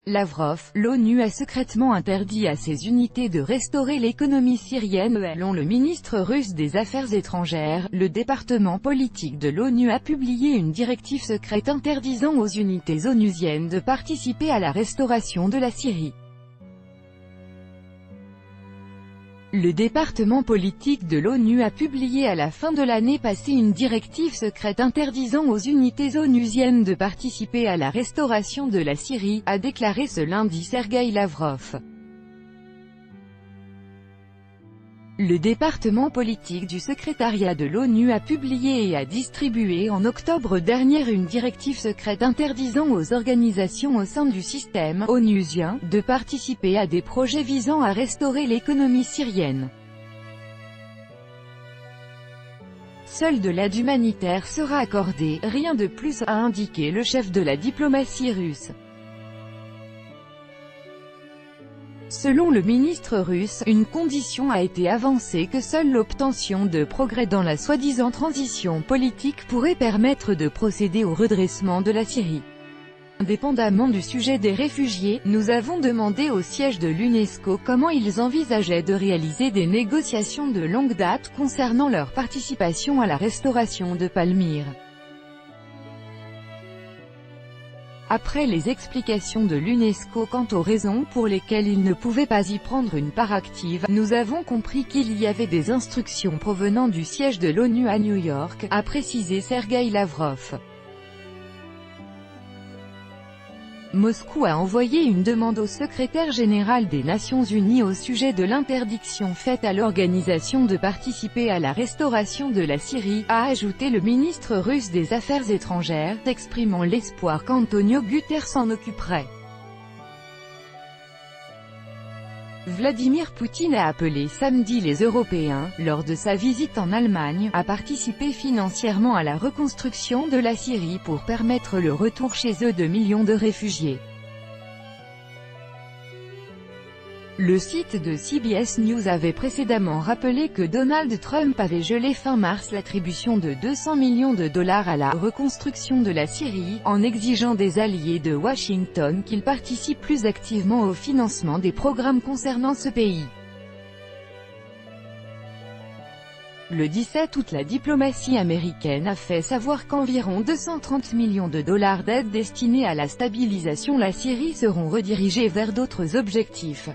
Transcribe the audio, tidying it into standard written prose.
Lavrov, l'ONU a secrètement interdit à ses unités de restaurer l'économie syrienne. Selon le ministre russe des Affaires étrangères, le département politique de l'ONU a publié une directive secrète interdisant aux unités onusiennes de participer à la restauration de la Syrie. Le département politique de l'ONU a publié à la fin de l'année passée une directive secrète interdisant aux unités onusiennes de participer à la restauration de la Syrie, a déclaré ce lundi Sergueï Lavrov. Le département politique du secrétariat de l'ONU a publié et a distribué en octobre dernier une directive secrète interdisant aux organisations au sein du système onusien de participer à des projets visant à restaurer l'économie syrienne. Seule de l'aide humanitaire sera accordée, rien de plus, a indiqué le chef de la diplomatie russe. Selon le ministre russe, une condition a été avancée que seule l'obtention de progrès dans la soi-disant transition politique pourrait permettre de procéder au redressement de la Syrie. Indépendamment du sujet des réfugiés, nous avons demandé au siège de l'UNESCO comment ils envisageaient de réaliser des négociations de longue date concernant leur participation à la restauration de Palmyre. Après les explications de l'UNESCO quant aux raisons pour lesquelles ils ne pouvaient pas y prendre une part active, nous avons compris qu'il y avait des instructions provenant du siège de l'ONU à New York, a précisé Sergueï Lavrov. Moscou a envoyé une demande au secrétaire général des Nations Unies au sujet de l'interdiction faite à l'organisation de participer à la restauration de la Syrie, a ajouté le ministre russe des Affaires étrangères, exprimant l'espoir qu'Antonio Guterres s'en occuperait. Vladimir Poutine a appelé samedi les Européens, lors de sa visite en Allemagne, à participer financièrement à la reconstruction de la Syrie pour permettre le retour chez eux de millions de réfugiés. Le site de CBS News avait précédemment rappelé que Donald Trump avait gelé fin mars l'attribution de 200 millions de dollars à la reconstruction de la Syrie, en exigeant des alliés de Washington qu'ils participent plus activement au financement des programmes concernant ce pays. Le 17 août, la diplomatie américaine a fait savoir qu'environ 230 millions de dollars d'aide destinés à la stabilisation de la Syrie seront redirigés vers d'autres objectifs.